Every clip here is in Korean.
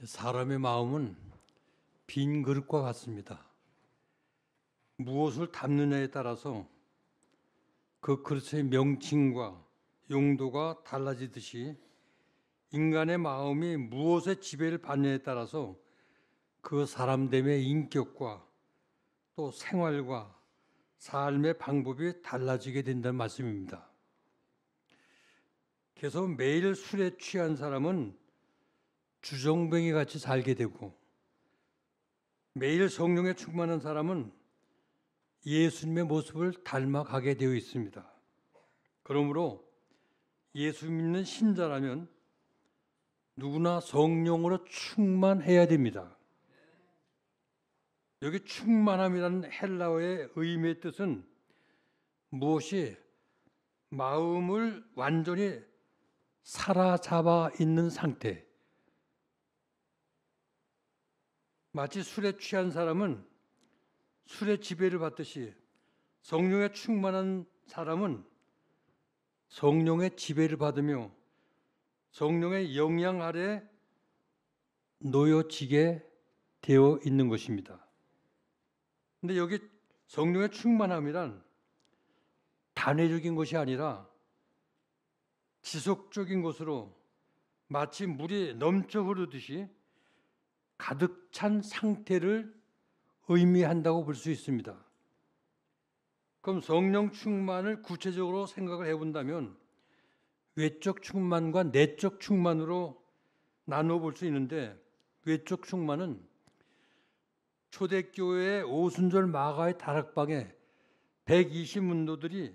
사람의 마음은 빈 그릇과 같습니다. 무엇을 담느냐에 따라서 그 그릇의 명칭과 용도가 달라지듯이 인간의 마음이 무엇의 지배를 받느냐에 따라서 그 사람됨의 인격과 또 생활과 삶의 방법이 달라지게 된다는 말씀입니다. 그래서 매일 술에 취한 사람은 주정뱅이 같이 살게 되고, 매일 성령에 충만한 사람은 예수님의 모습을 닮아가게 되어 있습니다. 그러므로 예수 믿는 신자라면 누구나 성령으로 충만해야 됩니다. 여기 충만함이라는 헬라어의 의미의 뜻은 무엇이 마음을 완전히 사로잡아 있는 상태, 마치 술에 취한 사람은 술의 지배를 받듯이 성령에 충만한 사람은 성령의 지배를 받으며 성령의 영향 아래 놓여지게 되어 있는 것입니다. 그런데 여기 성령의 충만함이란 단회적인 것이 아니라 지속적인 것으로 마치 물이 넘쳐 흐르듯이 가득 찬 상태를 의미한다고 볼 수 있습니다. 그럼 성령 충만을 구체적으로 생각을 해본다면 외적 충만과 내적 충만으로 나누어 볼 수 있는데, 외적 충만은 초대교회의 오순절 마가의 다락방에 120문도들이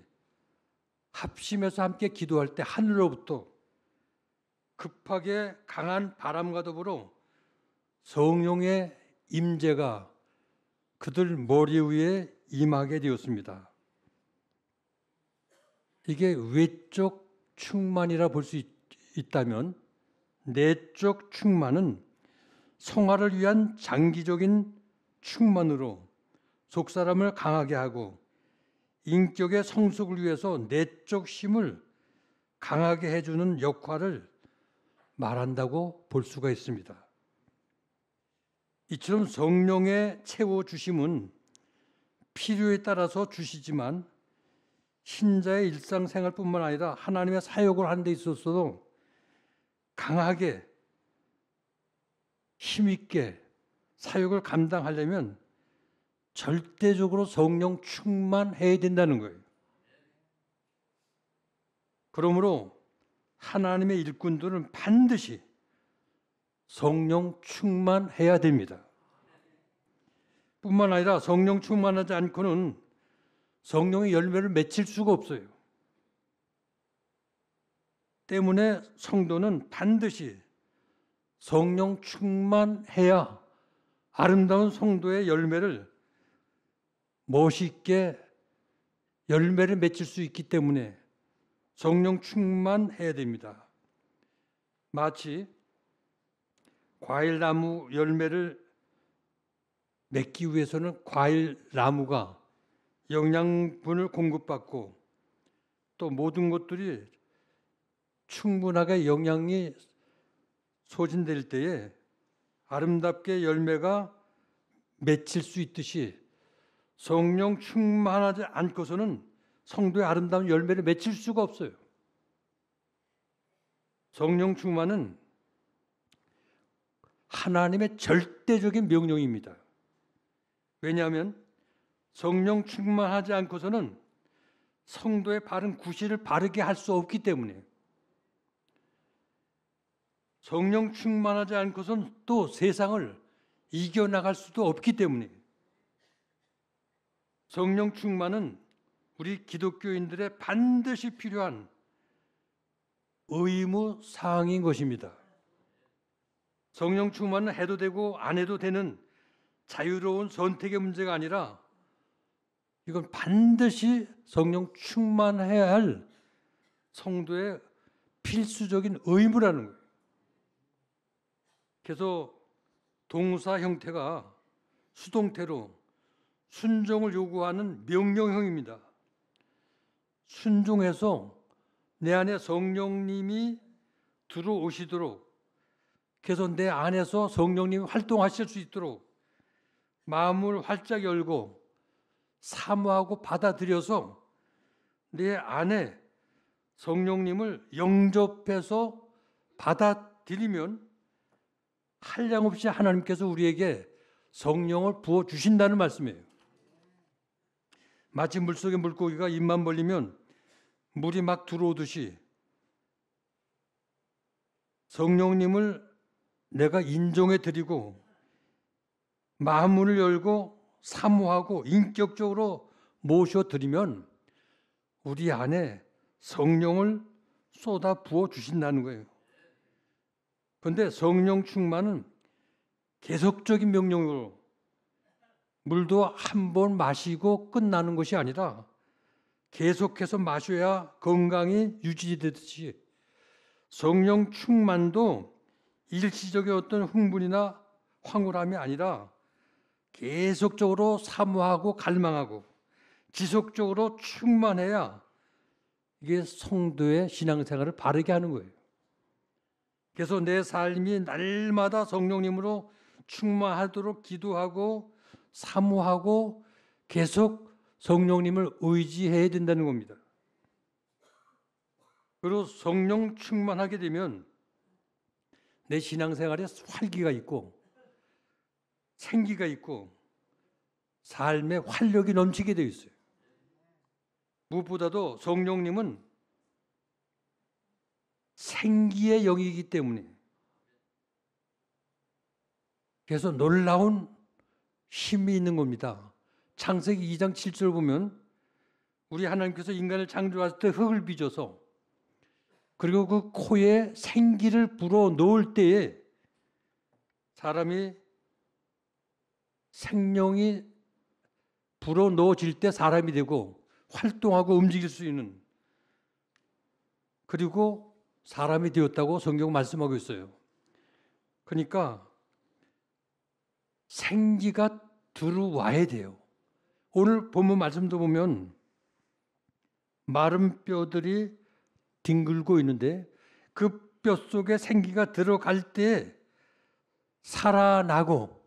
합심해서 함께 기도할 때 하늘로부터 급하게 강한 바람과 더불어 성령의 임재가 그들 머리 위에 임하게 되었습니다. 이게 외적 충만이라 볼 수 있다면, 내적 충만은 성화를 위한 장기적인 충만으로 속사람을 강하게 하고 인격의 성숙을 위해서 내적 힘을 강하게 해주는 역할을 말한다고 볼 수가 있습니다. 이처럼 성령의 채워주심은 필요에 따라서 주시지만 신자의 일상생활뿐만 아니라 하나님의 사역을 하는 데 있어서도 강하게 힘있게 사역을 감당하려면 절대적으로 성령 충만해야 된다는 거예요. 그러므로 하나님의 일꾼들은 반드시 성령 충만해야 됩니다. 뿐만 아니라 성령 충만하지 않고는 성령의 열매를 맺힐 수가 없어요. 때문에 성도는 반드시 성령 충만해야 아름다운 성도의 열매를 멋있게 열매를 맺힐 수 있기 때문에 성령 충만해야 됩니다. 마치 과일나무 열매를 맺기 위해서는 과일나무가 영양분을 공급받고 또 모든 것들이 충분하게 영양이 소진될 때에 아름답게 열매가 맺힐 수 있듯이 성령 충만하지 않고서는 성도의 아름다운 열매를 맺힐 수가 없어요. 성령 충만은 하나님의 절대적인 명령입니다. 왜냐하면 성령 충만하지 않고서는 성도의 바른 구실을 바르게 할 수 없기 때문에, 성령 충만하지 않고서는 또 세상을 이겨나갈 수도 없기 때문에, 성령 충만은 우리 기독교인들의 반드시 필요한 의무 사항인 것입니다. 성령 충만은 해도 되고 안 해도 되는 자유로운 선택의 문제가 아니라 이건 반드시 성령 충만해야 할 성도의 필수적인 의무라는 거예요. 그래서 동사 형태가 수동태로 순종을 요구하는 명령형입니다. 순종해서 내 안에 성령님이 들어오시도록 그래서 내 안에서 성령님이 활동하실 수 있도록 마음을 활짝 열고 사모하고 받아들여서 내 안에 성령님을 영접해서 받아들이면 한량없이 하나님께서 우리에게 성령을 부어주신다는 말씀이에요. 마치 물속에 물고기가 입만 벌리면 물이 막 들어오듯이 성령님을 내가 인정해 드리고 마음문을 열고 사모하고 인격적으로 모셔드리면 우리 안에 성령을 쏟아 부어 주신다는 거예요. 그런데 성령 충만은 계속적인 명령으로 물도 한 번 마시고 끝나는 것이 아니라 계속해서 마셔야 건강이 유지되듯이 성령 충만도 일시적인 어떤 흥분이나 황홀함이 아니라 계속적으로 사모하고 갈망하고 지속적으로 충만해야 이게 성도의 신앙생활을 바르게 하는 거예요. 그래서 내 삶이 날마다 성령님으로 충만하도록 기도하고 사모하고 계속 성령님을 의지해야 된다는 겁니다. 그리고 성령 충만하게 되면 내 신앙생활에 활기가 있고 생기가 있고 삶에 활력이 넘치게 되어 있어요. 무엇보다도 성령님은 생기의 영이기 때문에 그래서 놀라운 힘이 있는 겁니다. 창세기 2장 7절 보면 우리 하나님께서 인간을 창조하실 때 흙을 빚어서 그리고 그 코에 생기를 불어 넣을 때에 사람이 생명이 불어 넣어질 때 사람이 되고 활동하고 움직일 수 있는 그리고 사람이 되었다고 성경 말씀하고 있어요. 그러니까 생기가 들어와야 돼요. 오늘 본문 말씀도 보면 마른 뼈들이 뒹굴고 있는데 그 뼈 속에 생기가 들어갈 때 살아나고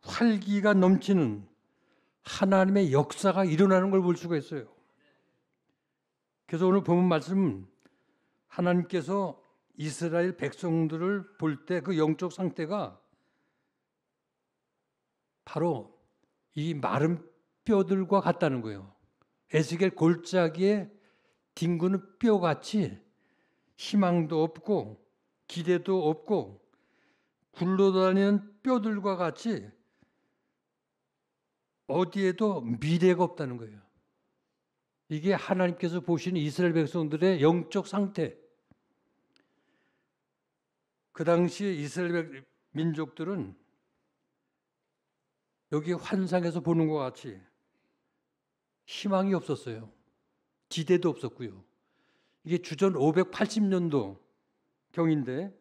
활기가 넘치는 하나님의 역사가 일어나는 걸 볼 수가 있어요. 그래서 오늘 본문 말씀은 하나님께서 이스라엘 백성들을 볼 때 그 영적 상태가 바로 이 마른 뼈들과 같다는 거예요. 에스겔 골짜기에 뒹구는 뼈같이 희망도 없고 기대도 없고 굴러다니는 뼈들과 같이 어디에도 미래가 없다는 거예요. 이게 하나님께서 보시는 이스라엘 백성들의 영적 상태. 그 당시에 이스라엘 민족들은 여기 환상에서 보는 것 같이 희망이 없었어요. 지대도 없었고요. 이게 주전 580년도 경인데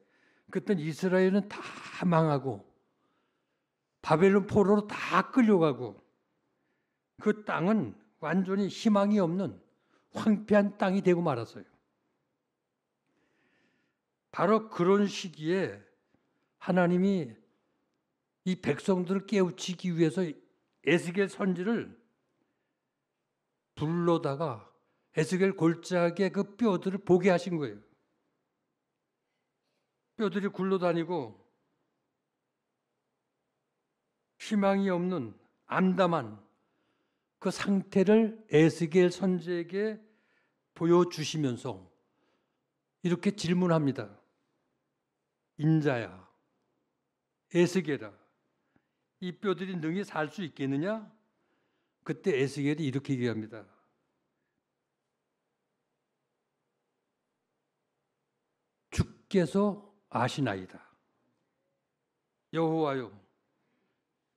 그때는 이스라엘은 다 망하고 바벨론 포로로 다 끌려가고 그 땅은 완전히 희망이 없는 황폐한 땅이 되고 말았어요. 바로 그런 시기에 하나님이 이 백성들을 깨우치기 위해서 에스겔 선지를 불러다가 에스겔 골짜기에 그 뼈들을 보게 하신 거예요. 뼈들이 굴러다니고 희망이 없는 암담한 그 상태를 에스겔 선지에게 보여주시면서 이렇게 질문합니다. 인자야, 에스겔아, 이 뼈들이 능히 살 수 있겠느냐? 그때 에스겔이 이렇게 얘기합니다. 주께서 아시나이다. 여호와여,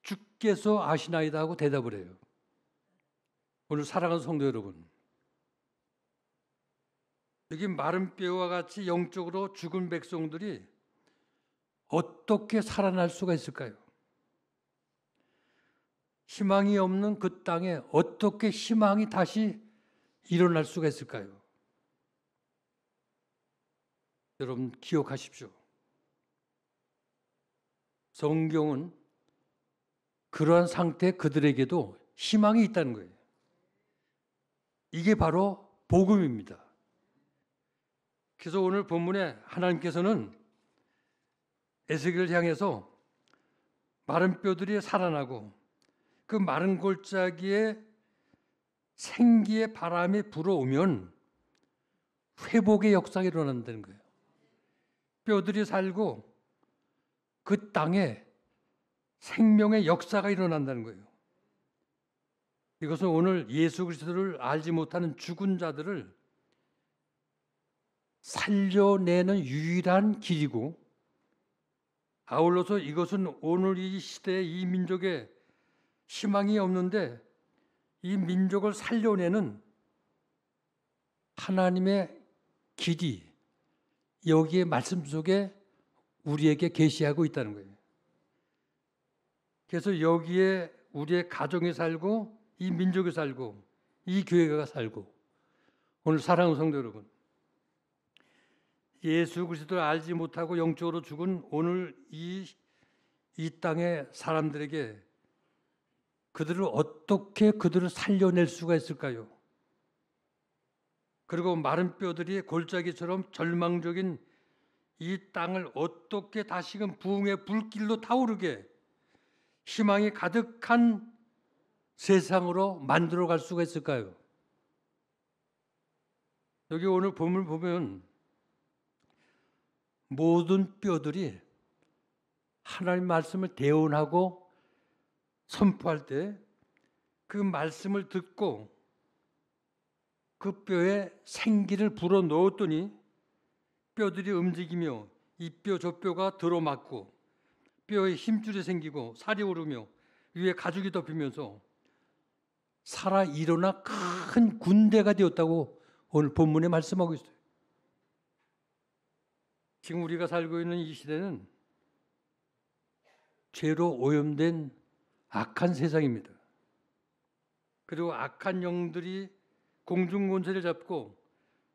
주께서 아시나이다 하고 대답을 해요. 오늘 사랑하는 성도 여러분, 여기 마른 뼈와 같이 영적으로 죽은 백성들이 어떻게 살아날 수가 있을까요? 희망이 없는 그 땅에 어떻게 희망이 다시 일어날 수가 있을까요? 여러분 기억하십시오. 성경은 그러한 상태 그들에게도 희망이 있다는 거예요. 이게 바로 복음입니다. 그래서 오늘 본문에 하나님께서는 에스겔을 향해서 마른 뼈들이 살아나고 그 마른 골짜기에 생기의 바람이 불어오면 회복의 역사가 일어난다는 거예요. 뼈들이 살고 그 땅에 생명의 역사가 일어난다는 거예요. 이것은 오늘 예수 그리스도를 알지 못하는 죽은 자들을 살려내는 유일한 길이고, 아울러서 이것은 오늘 이 시대에 이 민족에 희망이 없는데 이 민족을 살려내는 하나님의 길이 여기에 말씀 속에 우리에게 계시하고 있다는 거예요. 그래서 여기에 우리의 가정이 살고 이 민족이 살고 이 교회가 살고, 오늘 사랑하는 성도 여러분, 예수 그리스도를 알지 못하고 영적으로 죽은 오늘 이 땅의 사람들에게 그들을 어떻게 그들을 살려낼 수가 있을까요? 그리고 마른 뼈들이 골짜기처럼 절망적인 이 땅을 어떻게 다시금 부흥의 불길로 타오르게 희망이 가득한 세상으로 만들어 갈 수가 있을까요? 여기 오늘 본문을 보면 모든 뼈들이 하나님 말씀을 대언하고 선포할 때 그 말씀을 듣고 그 뼈에 생기를 불어 넣었더니 뼈들이 움직이며 이 뼈 저 뼈가 들어맞고 뼈에 힘줄이 생기고 살이 오르며 위에 가죽이 덮이면서 살아 일어나 큰 군대가 되었다고 오늘 본문에 말씀하고 있어요. 지금 우리가 살고 있는 이 시대는 죄로 오염된 악한 세상입니다. 그리고 악한 영들이 공중권세를 잡고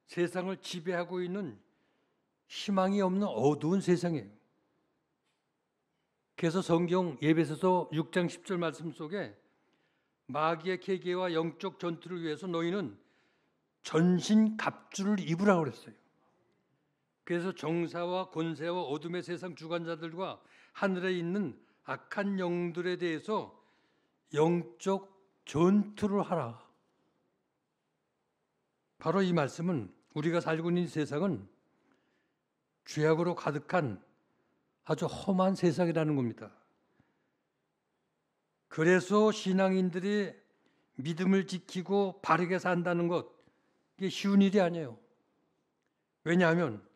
세상을 지배하고 있는 희망이 없는 어두운 세상이에요. 그래서 성경 에베소서 6장 10절 말씀 속에 마귀의 계계와 영적 전투를 위해서 너희는 전신 갑주를 입으라고 그랬어요. 그래서 정사와 권세와 어둠의 세상 주관자들과 하늘에 있는 악한 영들에 대해서 영적 전투를 하라. 바로 이 말씀은 우리가 살고 있는 세상은 죄악으로 가득한 아주 험한 세상이라는 겁니다. 그래서 신앙인들이 믿음을 지키고 바르게 산다는 것, 이게 쉬운 일이 아니에요. 왜냐하면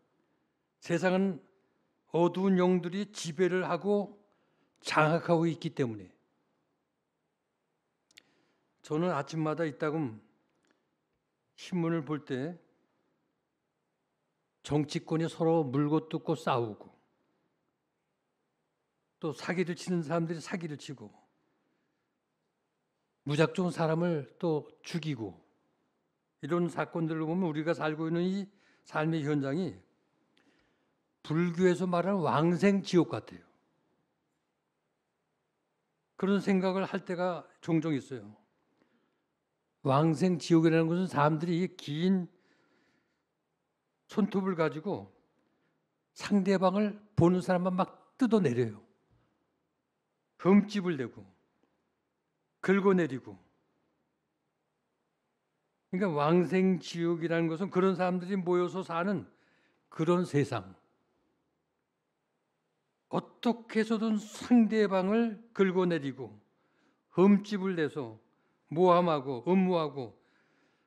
세상은 어두운 영들이 지배를 하고 장악하고 있기 때문에. 저는 아침마다 이따금 신문을 볼 때 정치권이 서로 물고 뜯고 싸우고 또 사기를 치는 사람들이 사기를 치고 무작정 사람을 또 죽이고 이런 사건들을 보면 우리가 살고 있는 이 삶의 현장이 불교에서 말하는 왕생지옥 같아요. 그런 생각을 할 때가 종종 있어요. 왕생지옥이라는 것은 사람들이 긴 손톱을 가지고 상대방을 보는 사람만 막 뜯어내려요. 흠집을 내고 긁어내리고. 그러니까 왕생지옥이라는 것은 그런 사람들이 모여서 사는 그런 세상. 어떻게 해서든 상대방을 긁어내리고 흠집을 내서 모함하고 음모하고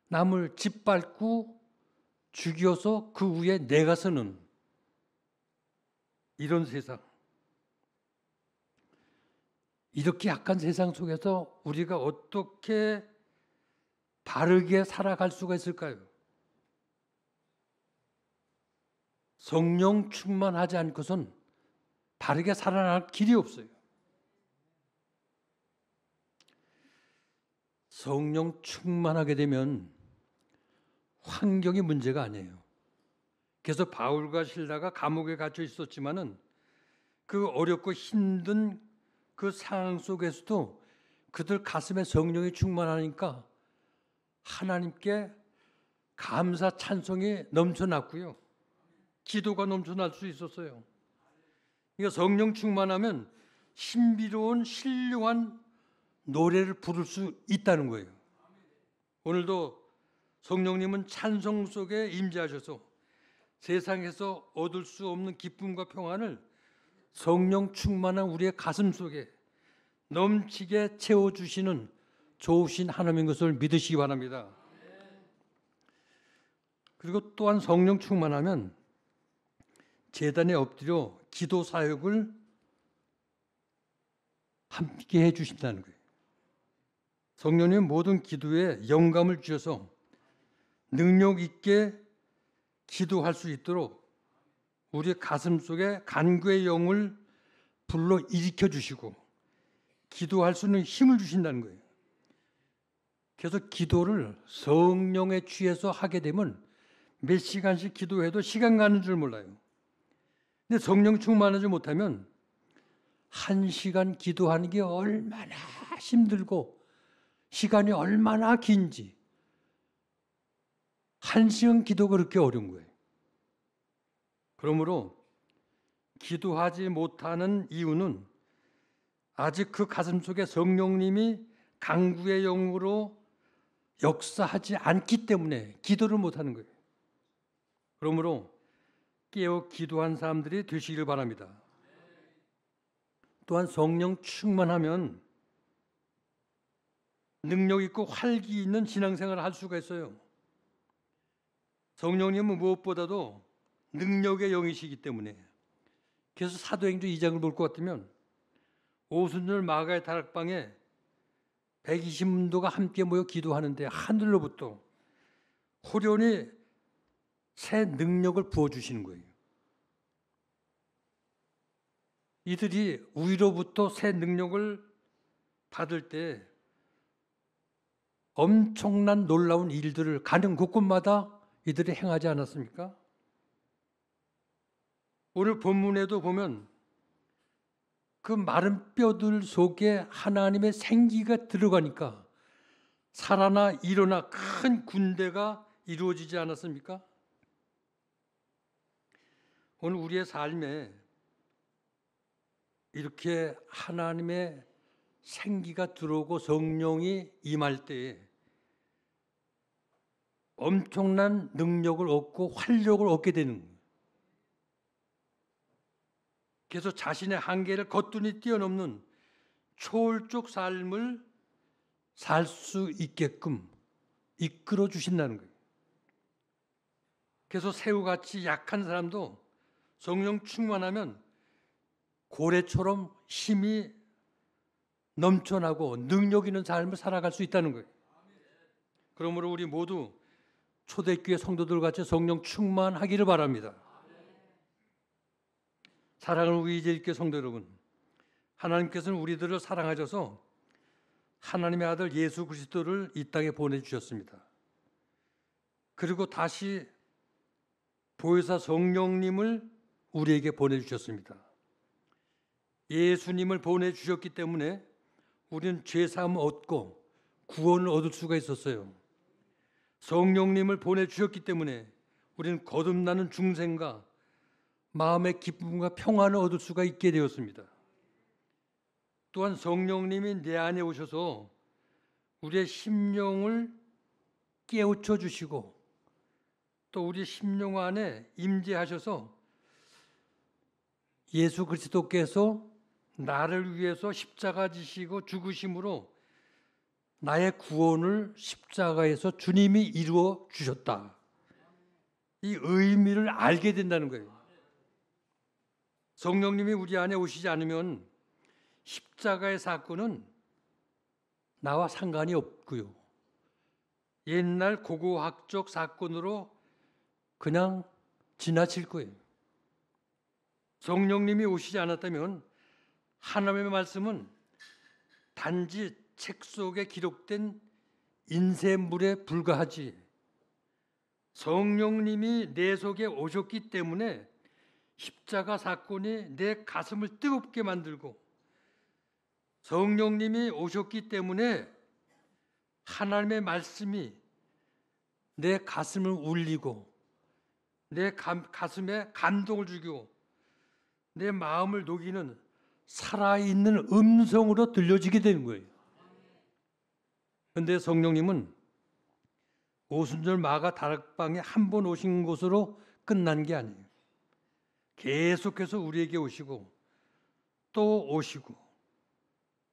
남을 짓밟고 죽여서 그 위에 내가 서는 이런 세상. 이렇게 약한 세상 속에서 우리가 어떻게 바르게 살아갈 수가 있을까요? 성령 충만하지 않고선 바르게 살아날 길이 없어요. 성령 충만하게 되면 환경이 문제가 아니에요. 그래서 바울과 실라가 감옥에 갇혀 있었지만은 그 어렵고 힘든 그 상황 속에서도 그들 가슴에 성령이 충만하니까 하나님께 감사 찬송이 넘쳐났고요. 기도가 넘쳐날 수 있었어요. 그러니까 성령 충만하면 신비로운 신령한 노래를 부를 수 있다는 거예요. 오늘도 성령님은 찬송 속에 임재하셔서 세상에서 얻을 수 없는 기쁨과 평안을 성령 충만한 우리의 가슴 속에 넘치게 채워주시는 좋으신 하나님인 것을 믿으시기 바랍니다. 그리고 또한 성령 충만하면 제단에 엎드려 기도 사역을 함께 해주신다는 거예요. 성령님 모든 기도에 영감을 주셔서 능력 있게 기도할 수 있도록 우리 가슴 속에 간구의 영을 불러 일으켜 주시고 기도할 수 있는 힘을 주신다는 거예요. 그래서 기도를 성령에 취해서 하게 되면 몇 시간씩 기도해도 시간 가는 줄 몰라요. 근데 성령 충만하지 못하면 1시간 기도하는 게 얼마나 힘들고 시간이 얼마나 긴지 1시간 기도가 그렇게 어려운 거예요. 그러므로 기도하지 못하는 이유는 아직 그 가슴 속에 성령님이 간구의 영으로 역사하지 않기 때문에 기도를 못하는 거예요. 그러므로 깨어 기도한 사람들이 되시기를 바랍니다. 또한 성령 충만하면 능력 있고 활기 있는 신앙생활을 할 수가 있어요. 성령님은 무엇보다도 능력의 영이시기 때문에 그래서 사도행전 2장을 볼 것 같으면 오순절 마가의 다락방에 120문도가 함께 모여 기도하는데 하늘로부터 호련히 새 능력을 부어주시는 거예요. 이들이 위로부터 새 능력을 받을 때 엄청난 놀라운 일들을 가는 곳곳마다 이들이 행하지 않았습니까? 오늘 본문에도 보면 그 마른 뼈들 속에 하나님의 생기가 들어가니까 살아나 일어나 큰 군대가 이루어지지 않았습니까? 오늘 우리의 삶에 이렇게 하나님의 생기가 들어오고 성령이 임할 때에 엄청난 능력을 얻고 활력을 얻게 되는 거예요. 그래서 자신의 한계를 거뜬히 뛰어넘는 초월적 삶을 살 수 있게끔 이끌어 주신다는 거예요. 그래서 새우같이 약한 사람도 성령 충만하면 고래처럼 힘이 넘쳐나고 능력 있는 삶을 살아갈 수 있다는 거예요. 그러므로 우리 모두 초대교회 성도들 같이 성령 충만하기를 바랍니다. 사랑하는 우리 이재일교회 성도 여러분, 하나님께서는 우리들을 사랑하셔서 하나님의 아들 예수 그리스도를 이 땅에 보내주셨습니다. 그리고 다시 보혜사 성령님을 우리에게 보내주셨습니다. 예수님을 보내주셨기 때문에 우리는 죄사함을 얻고 구원을 얻을 수가 있었어요. 성령님을 보내주셨기 때문에 우리는 거듭나는 중생과 마음의 기쁨과 평안을 얻을 수가 있게 되었습니다. 또한 성령님이 내 안에 오셔서 우리의 심령을 깨우쳐 주시고 또 우리 심령 안에 임재하셔서 예수 그리스도께서 나를 위해서 십자가 지시고 죽으심으로 나의 구원을 십자가에서 주님이 이루어 주셨다. 이 의미를 알게 된다는 거예요. 성령님이 우리 안에 오시지 않으면 십자가의 사건은 나와 상관이 없고요. 옛날 고고학적 사건으로 그냥 지나칠 거예요. 성령님이 오시지 않았다면 하나님의 말씀은 단지 책 속에 기록된 인쇄물에 불과하지 성령님이 내 속에 오셨기 때문에 십자가 사건이 내 가슴을 뜨겁게 만들고 성령님이 오셨기 때문에 하나님의 말씀이 내 가슴을 울리고 내 가슴에 감동을 주고 내 마음을 녹이는 살아있는 음성으로 들려지게 되는 거예요. 그런데 성령님은 오순절 마가 다락방에 한 번 오신 곳으로 끝난 게 아니에요. 계속해서 우리에게 오시고 또 오시고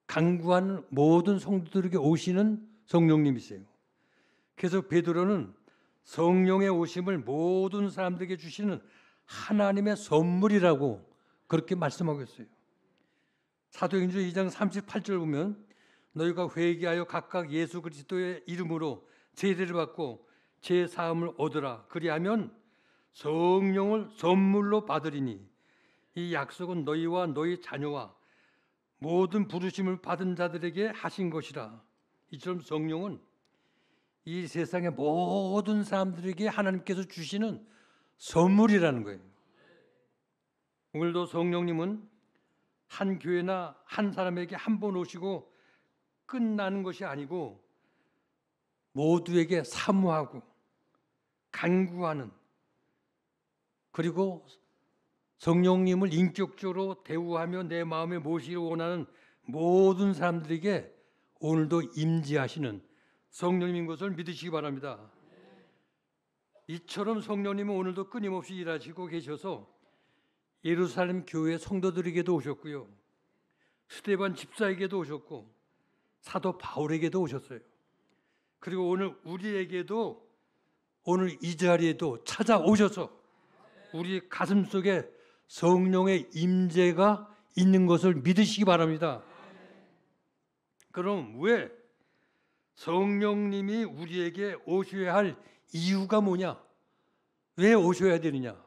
간구하는 모든 성도들에게 오시는 성령님이세요. 그래서 베드로는 성령의 오심을 모든 사람들에게 주시는 하나님의 선물이라고 그렇게 말씀하고 있어요. 사도행전 2장 38절 보면 너희가 회개하여 각각 예수 그리스도의 이름으로 세례를 받고 제 사함을 얻으라. 그리하면 성령을 선물로 받으리니 이 약속은 너희와 너희 자녀와 모든 부르심을 받은 자들에게 하신 것이라. 이처럼 성령은 이 세상의 모든 사람들에게 하나님께서 주시는 선물이라는 거예요. 오늘도 성령님은 한 교회나 한 사람에게 한 번 오시고 끝나는 것이 아니고 모두에게 사모하고 간구하는, 그리고 성령님을 인격적으로 대우하며 내 마음에 모시기를 원하는 모든 사람들에게 오늘도 임재하시는 성령님인 것을 믿으시기 바랍니다. 이처럼 성령님은 오늘도 끊임없이 일하시고 계셔서 예루살렘 교회 성도들에게도 오셨고요, 스데반 집사에게도 오셨고 사도 바울에게도 오셨어요. 그리고 오늘 우리에게도 오늘 이 자리에도 찾아오셔서 우리 가슴 속에 성령의 임재가 있는 것을 믿으시기 바랍니다. 그럼 왜 성령님이 우리에게 오셔야 할 이유가 뭐냐? 왜 오셔야 되느냐?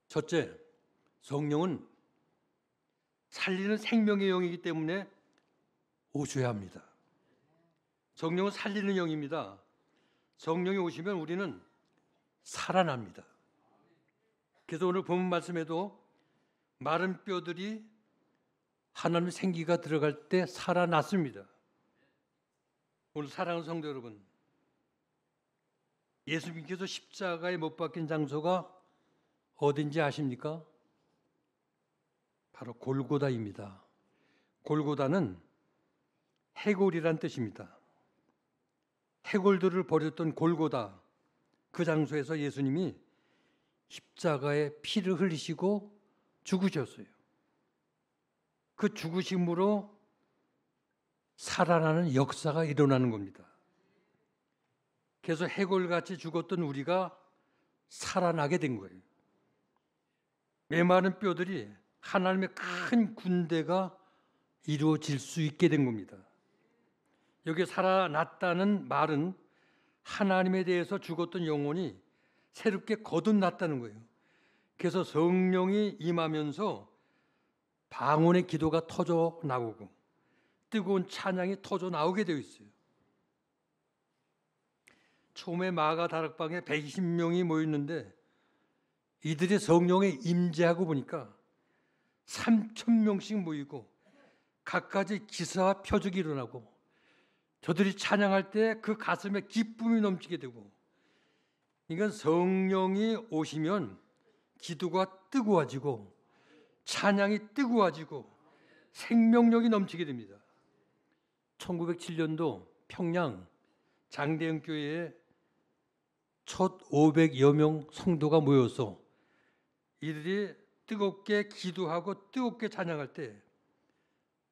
첫째, 성령은 살리는 생명의 영이기 때문에 오셔야 합니다. 성령은 살리는 영입니다. 성령이 오시면 우리는 살아납니다. 그래서 오늘 본문 말씀에도 마른 뼈들이 하나님의 생기가 들어갈 때 살아났습니다. 오늘 사랑하는 성도 여러분, 예수님께서 십자가에 못 박힌 장소가 어딘지 아십니까? 바로 골고다입니다. 골고다는 해골이란 뜻입니다. 해골들을 버렸던 골고다, 그 장소에서 예수님이 십자가에 피를 흘리시고 죽으셨어요. 그 죽으심으로 살아나는 역사가 일어나는 겁니다. 그래서 해골같이 죽었던 우리가 살아나게 된 거예요. 메마른 뼈들이 하나님의 큰 군대가 이루어질 수 있게 된 겁니다. 여기 살아났다는 말은 하나님에 대해서 죽었던 영혼이 새롭게 거듭났다는 거예요. 그래서 성령이 임하면서 방언의 기도가 터져 나오고 뜨거운 찬양이 터져 나오게 되어 있어요. 처음에 마가 다락방에 120명이 모였는데 이들이 성령에 임재하고 보니까 3,000명씩 모이고 각가지 기사와 표적이 일어나고 저들이 찬양할 때 그 가슴에 기쁨이 넘치게 되고, 이건 성령이 오시면 기도가 뜨거워지고 찬양이 뜨거워지고 생명력이 넘치게 됩니다. 1907년도 평양 장대영 교회에 첫 500여 명 성도가 모여서 이들이 뜨겁게 기도하고 뜨겁게 찬양할 때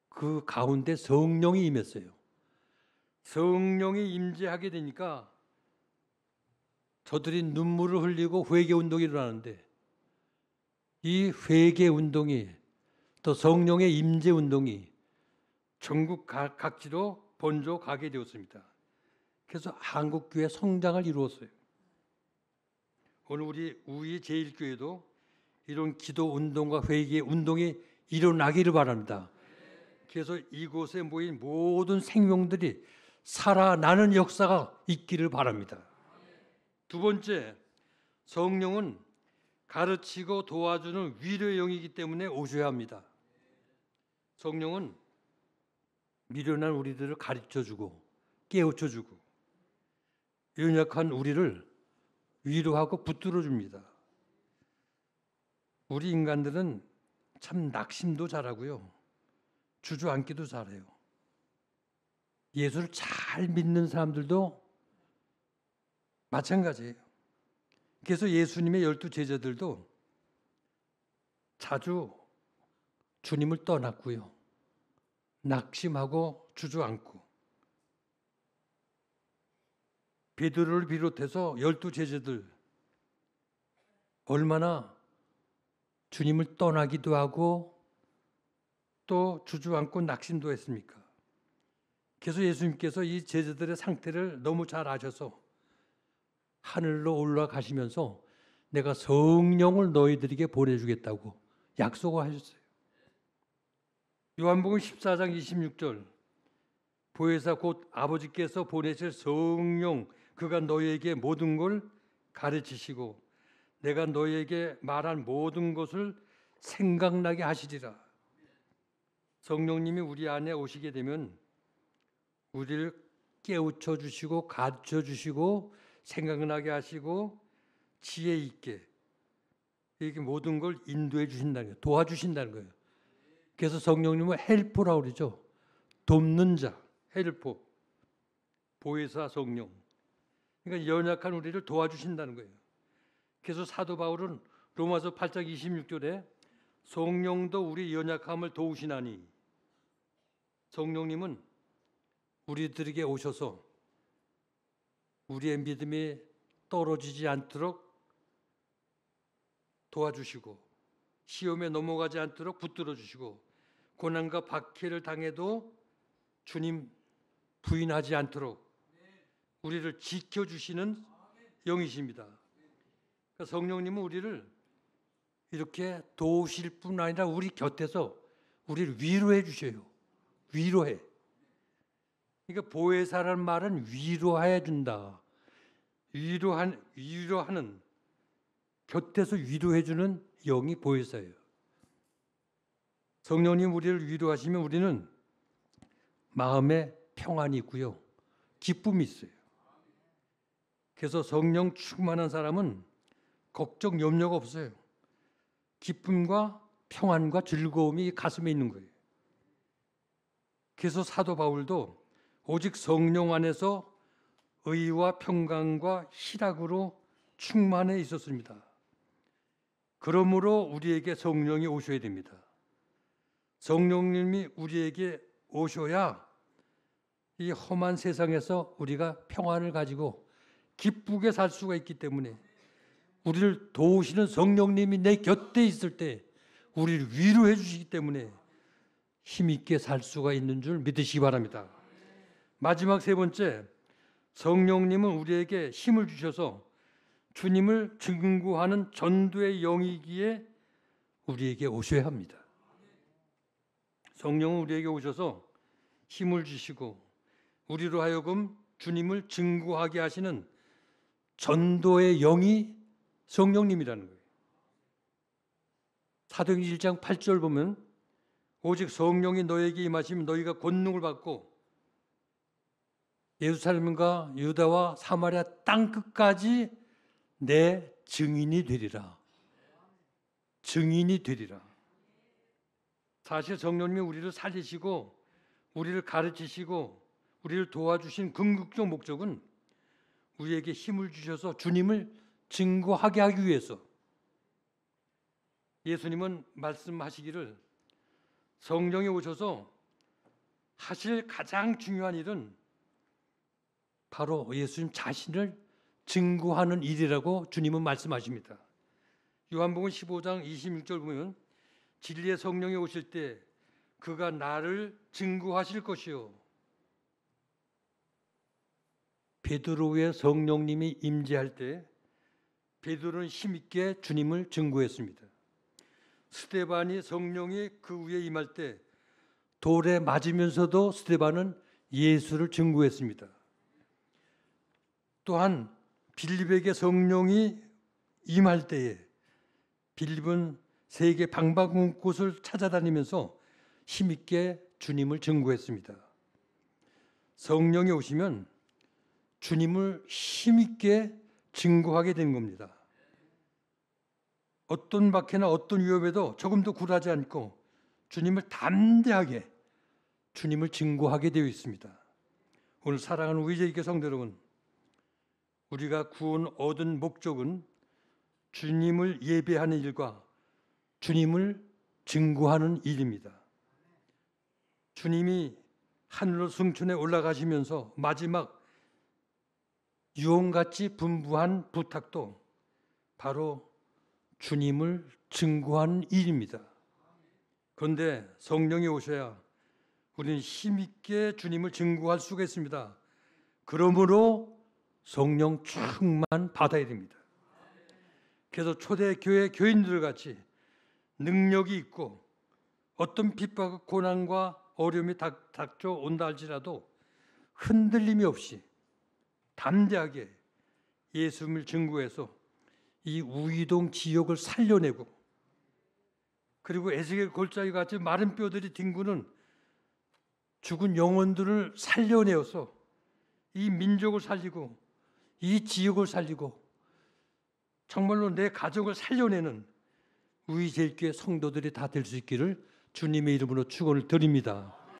그 가운데 성령이 임했어요. 성령이 임재하게 되니까 저들이 눈물을 흘리고 회개운동이 일어나는데, 이 회개운동이 또 성령의 임재운동이 전국 각지로 번져가게 되었습니다. 그래서 한국교회 성장을 이루었어요. 오늘 우리 우리 제일교회도 이런 기도운동과 회개운동이 일어나기를 바랍니다. 그래서 이곳에 모인 모든 생명들이 살아나는 역사가 있기를 바랍니다. 두 번째, 성령은 가르치고 도와주는 위로의 영이기 때문에 오셔야 합니다. 성령은 미련한 우리들을 가르쳐주고 깨우쳐주고 연약한 우리를 위로하고 붙들어줍니다. 우리 인간들은 참 낙심도 잘하고요, 주저앉기도 잘해요. 예수를 잘 믿는 사람들도 마찬가지예요. 그래서 예수님의 12 제자들도 자주 주님을 떠났고요, 낙심하고 주저앉고, 베드로를 비롯해서 12 제자들 얼마나 주님을 떠나기도 하고 또 주저앉고 낙심도 했습니까? 그래서 예수님께서 이 제자들의 상태를 너무 잘 아셔서 하늘로 올라가시면서 내가 성령을 너희들에게 보내주겠다고 약속을 하셨어요. 요한복음 14장 26절, 보혜사 곧 아버지께서 보내실 성령, 그가 너희에게 모든 걸 가르치시고 내가 너희에게 말한 모든 것을 생각나게 하시리라. 성령님이 우리 안에 오시게 되면 우리를 깨우쳐 주시고 가르쳐 주시고 생각나게 하시고 지혜 있게 이렇게 모든 걸 인도해 주신다는 거예요. 도와주신다는 거예요. 그래서 성령님은 헬퍼라고 그러죠. 돕는 자, 헬퍼, 보혜사 성령. 그러니까 연약한 우리를 도와주신다는 거예요. 그래서 사도 바울은 로마서 8장 26절에 성령도 우리 연약함을 도우시나니, 성령님은 우리들에게 오셔서 우리의 믿음이 떨어지지 않도록 도와주시고 시험에 넘어가지 않도록 붙들어 주시고 고난과 박해를 당해도 주님 부인하지 않도록 우리를 지켜주시는 영이십니다. 그러니까 성령님은 우리를 이렇게 도우실 뿐 아니라 우리 곁에서 우리를 위로해 주셔요. 위로해. 그러니까 보혜사라는 말은 위로해 준다. 위로하는, 곁에서 위로해 주는 영이 보혜사예요. 성령님 우리를 위로하시면 우리는 마음에 평안이 있고요, 기쁨이 있어요. 그래서 성령 충만한 사람은 걱정, 염려가 없어요. 기쁨과 평안과 즐거움이 가슴에 있는 거예요. 그래서 사도 바울도 오직 성령 안에서 의와 평강과 희락으로 충만해 있었습니다. 그러므로 우리에게 성령이 오셔야 됩니다. 성령님이 우리에게 오셔야 이 험한 세상에서 우리가 평안을 가지고 기쁘게 살 수가 있기 때문에, 우리를 도우시는 성령님이 내 곁에 있을 때 우리를 위로해 주시기 때문에 힘있게 살 수가 있는 줄 믿으시기 바랍니다. 마지막 세 번째, 성령님은 우리에게 힘을 주셔서 주님을 증거하는 전도의 영이기에 우리에게 오셔야 합니다. 성령은 우리에게 오셔서 힘을 주시고 우리로 하여금 주님을 증거하게 하시는 전도의 영이 성령님이라는 거예요. 사도행전 1장 8절 보면 오직 성령이 너에게 임하시면 너희가 권능을 받고 예루살렘과 유다와 사마리아 땅 끝까지 내 증인이 되리라. 증인이 되리라. 사실 성령님이 우리를 살리시고 우리를 가르치시고 우리를 도와주신 궁극적 목적은 우리에게 힘을 주셔서 주님을 증거하게 하기 위해서. 예수님은 말씀하시기를 성령이 오셔서 하실 가장 중요한 일은 바로 예수님 자신을 증거하는 일이라고 주님은 말씀하십니다. 요한복음 15장 26절 보면 진리의 성령이 오실 때 그가 나를 증거하실 것이요. 베드로의 성령님이 임재할 때 베드로는 힘있게 주님을 증거했습니다. 스데반이 성령이 그 위에 임할 때 돌에 맞으면서도 스데반은 예수를 증거했습니다. 또한 빌립에게 성령이 임할 때에 빌립은 세계 방방곳곳을 찾아다니면서 힘있게 주님을 증거했습니다. 성령이 오시면 주님을 힘있게 증거하게 된 겁니다. 어떤 박해나 어떤 위협에도 조금도 굴하지 않고 주님을 담대하게 주님을 증거하게 되어 있습니다. 오늘 사랑하는 우리 제일교회 성도 여러분, 우리가 구원 얻은 목적은 주님을 예배하는 일과 주님을 증거하는 일입니다. 주님이 하늘로 승천해 올라가시면서 마지막 유언같이 분부한 부탁도 바로 주님을 증거하는 일입니다. 그런데 성령이 오셔야 우리는 힘있게 주님을 증거할 수가 있습니다. 그러므로 성령 충만 받아야 됩니다. 그래서 초대교회 교인들 같이 능력이 있고 어떤 핍박과 고난과 어려움이 닥쳐온다 할지라도 흔들림이 없이 담대하게 예수님을 증거해서 이 우이동 지역을 살려내고, 그리고 에스겔 골짜기 같이 마른 뼈들이 뒹구는 죽은 영혼들을 살려내어서 이 민족을 살리고 이 지역을 살리고 정말로 내 가족을 살려내는 우리 제일교회 성도들이 다 될 수 있기를 주님의 이름으로 축원을 드립니다.